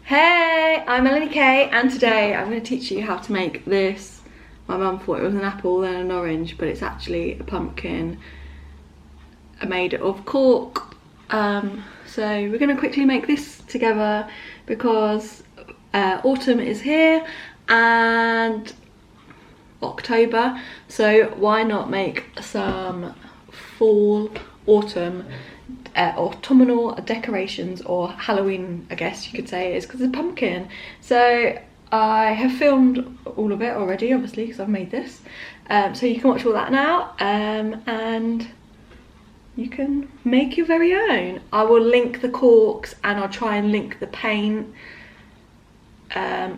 Hey, I'm Melanie K, and today I'm going to teach you how to make this. My mum thought it was an apple then an orange, but it's actually a pumpkin made of cork. So we're going to quickly make this together because autumn is here and October, so why not make some fall, autumn, autumnal decorations, or Halloween, I guess you could say it is, because it's a pumpkin. So I have filmed all of it already, obviously, because I've made this. So you can watch all that now, and you can make your very own. I will link the corks and I'll try and link the paint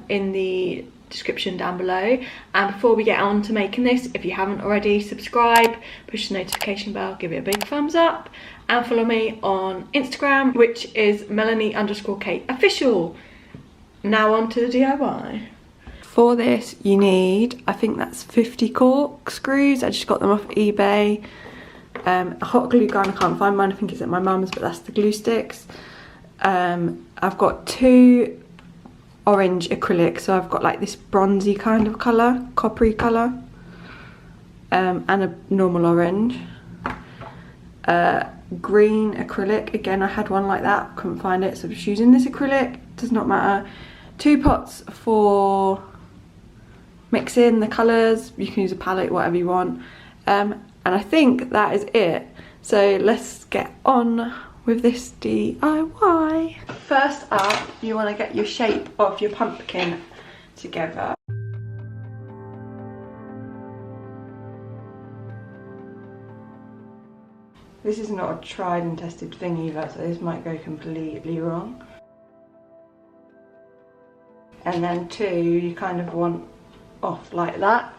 in the description down below. And before we get on to making this, if you haven't already, subscribe, push the notification bell, give it a big thumbs up, and follow me on Instagram, which is Melanie_K official. Now on to the DIY. For this you need, I think that's 50 cork screws. I just got them off eBay. A hot glue gun, I can't find mine, I think it's at my mum's, but that's the glue sticks. I've got 2 orange acrylic, so I've got like this bronzy kind of colour, coppery colour, and a normal orange. Green acrylic, again I had one like that, couldn't find it, so I'm just using this acrylic, does not matter. 2 pots for mixing the colours, you can use a palette, whatever you want, and I think that is it. So let's get on with this DIY. First up, you want to get your shape of your pumpkin together. This is not a tried and tested thing either, so this might go completely wrong. And then 2, you kind of want off like that,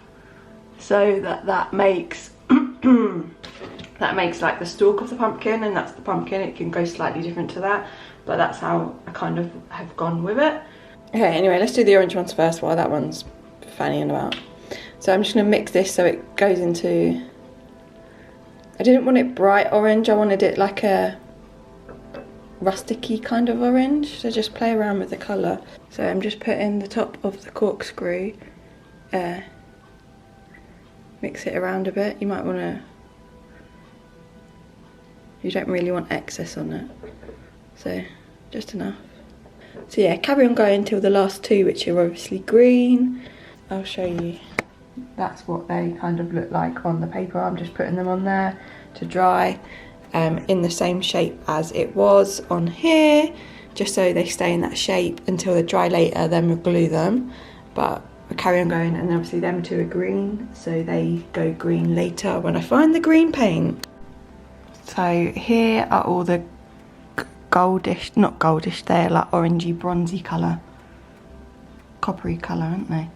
so that makes that makes like the stalk of the pumpkin, and that's the pumpkin. It can go slightly different to that, but that's how I kind of have gone with it. Okay, anyway, let's do the orange ones first while that one's fannying about. So I'm just going to mix this so it goes into... I didn't want it bright orange, I wanted it like a rusticy kind of orange, so just play around with the colour. So I'm just putting the top of the corkscrew, mix it around a bit. You might want to... You don't really want excess on it, so just enough. So yeah, carry on going till the last 2, which are obviously green. I'll show you. That's what they kind of look like on the paper. I'm just putting them on there to dry in the same shape as it was on here, just so they stay in that shape until they dry later, then we'll glue them. But we'll carry on going, and obviously them 2 are green, so they go green later when I find the green paint. So here are all the goldish, not goldish, they're like orangey bronzy colour, coppery colour, aren't they?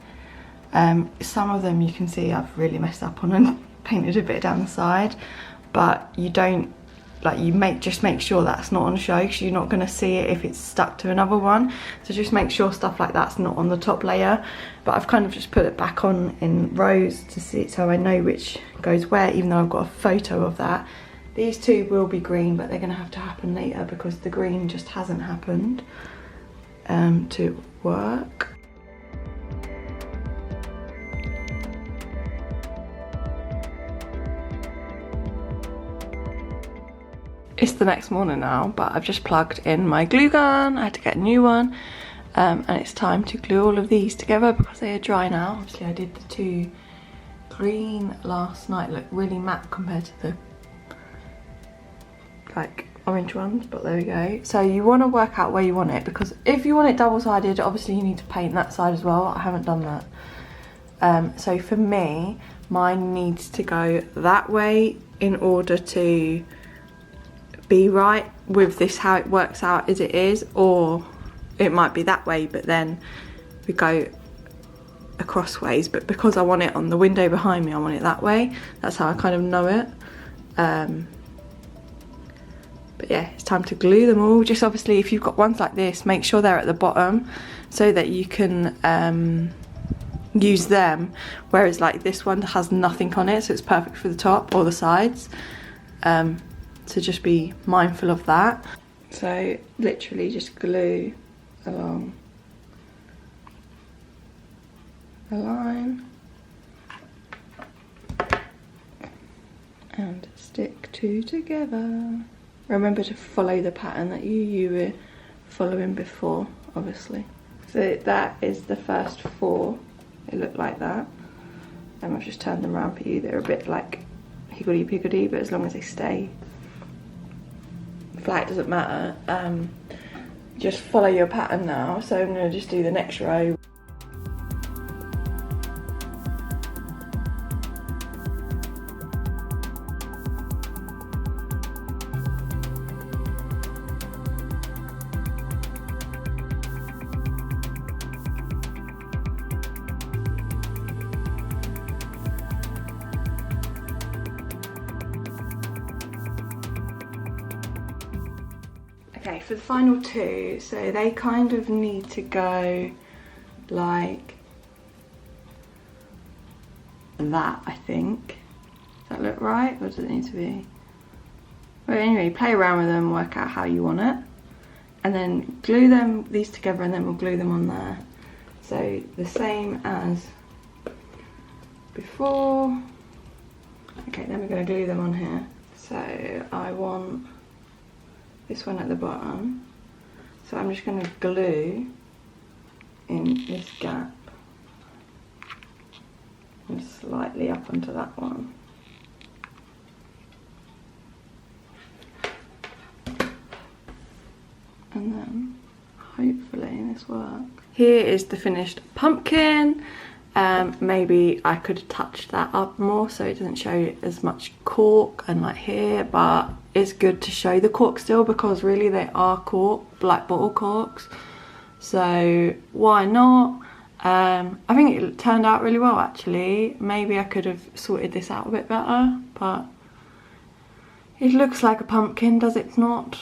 Some of them you can see I've really messed up on and painted a bit down the side, but you don't, like, just make sure that's not on show, because you're not going to see it if it's stuck to another one. So just make sure stuff like that's not on the top layer. But I've kind of just put it back on in rows to see it, so I know which goes where, even though I've got a photo of that. These 2 will be green, but they're going to have to happen later because the green just hasn't happened to work. It's the next morning now, but I've just plugged in my glue gun. I had to get a new one, and it's time to glue all of these together because they are dry now. Obviously I did the 2 green last night, look really matte compared to the like orange ones, but there we go. So you want to work out where you want it, because if you want it double-sided, obviously you need to paint that side as well. I haven't done that. So for me, mine needs to go that way in order to be right with this, how it works out as it is, or it might be that way but then we go across ways, but because I want it on the window behind me, I want it that way. That's how I kind of know it. But yeah, it's time to glue them all. Just obviously if you've got ones like this, make sure they're at the bottom so that you can use them, whereas like this one has nothing on it, so it's perfect for the top or the sides. So just be mindful of that. So literally just glue along a line and stick two together. Remember to follow the pattern that you were following before, obviously. So that is the first 4. They look like that. And I've just turned them around for you. They're a bit like higgledy-piggledy, but as long as they stay flat, it doesn't matter. Just follow your pattern now. So I'm going to just do the next row. Okay, for the final 2, so they kind of need to go like that, I think. Does that look right, or does it need to be? Well, anyway, play around with them, work out how you want it, and then glue these together, and then we'll glue them on there. So the same as before. Okay, then we're going to glue them on here. So I want this one at the bottom, so I'm just going to glue in this gap and slightly up onto that one. And then hopefully this works. Here is the finished pumpkin. Maybe I could touch that up more so it doesn't show as much cork and like here, but it's good to show the cork still because really they are cork, like bottle corks, so why not? I think it turned out really well actually. Maybe I could have sorted this out a bit better, but it looks like a pumpkin, does it not?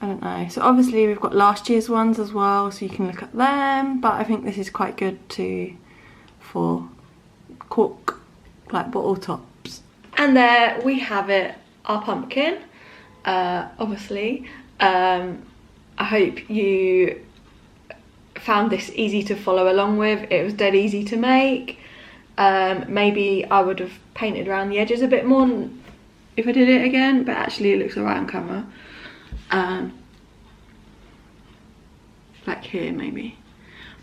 I don't know. So obviously we've got last year's ones as well, so you can look at them, but I think this is quite good for cork, like bottle tops. And there we have it, our pumpkin. Obviously, I hope you found this easy to follow along with. It was dead easy to make. Maybe I would have painted around the edges a bit more if I did it again, but actually it looks alright on camera. Like here maybe,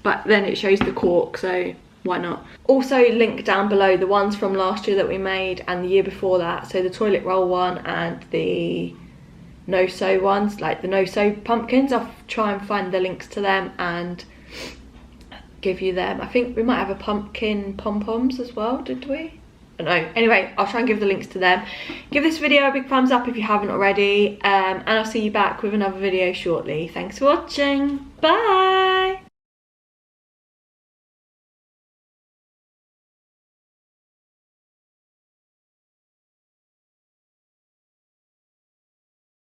but then it shows the cork, so why not? Also link down below the ones from last year that we made and the year before that, so the toilet roll one and the no-sew ones, like the no-sew pumpkins. I'll try and find the links to them and give you them. I think we might have a pumpkin pom-poms as well, did we? I don't know. Anyway, I'll try and give the links to them. Give this video a big thumbs up if you haven't already, and I'll see you back with another video shortly. Thanks for watching. Bye!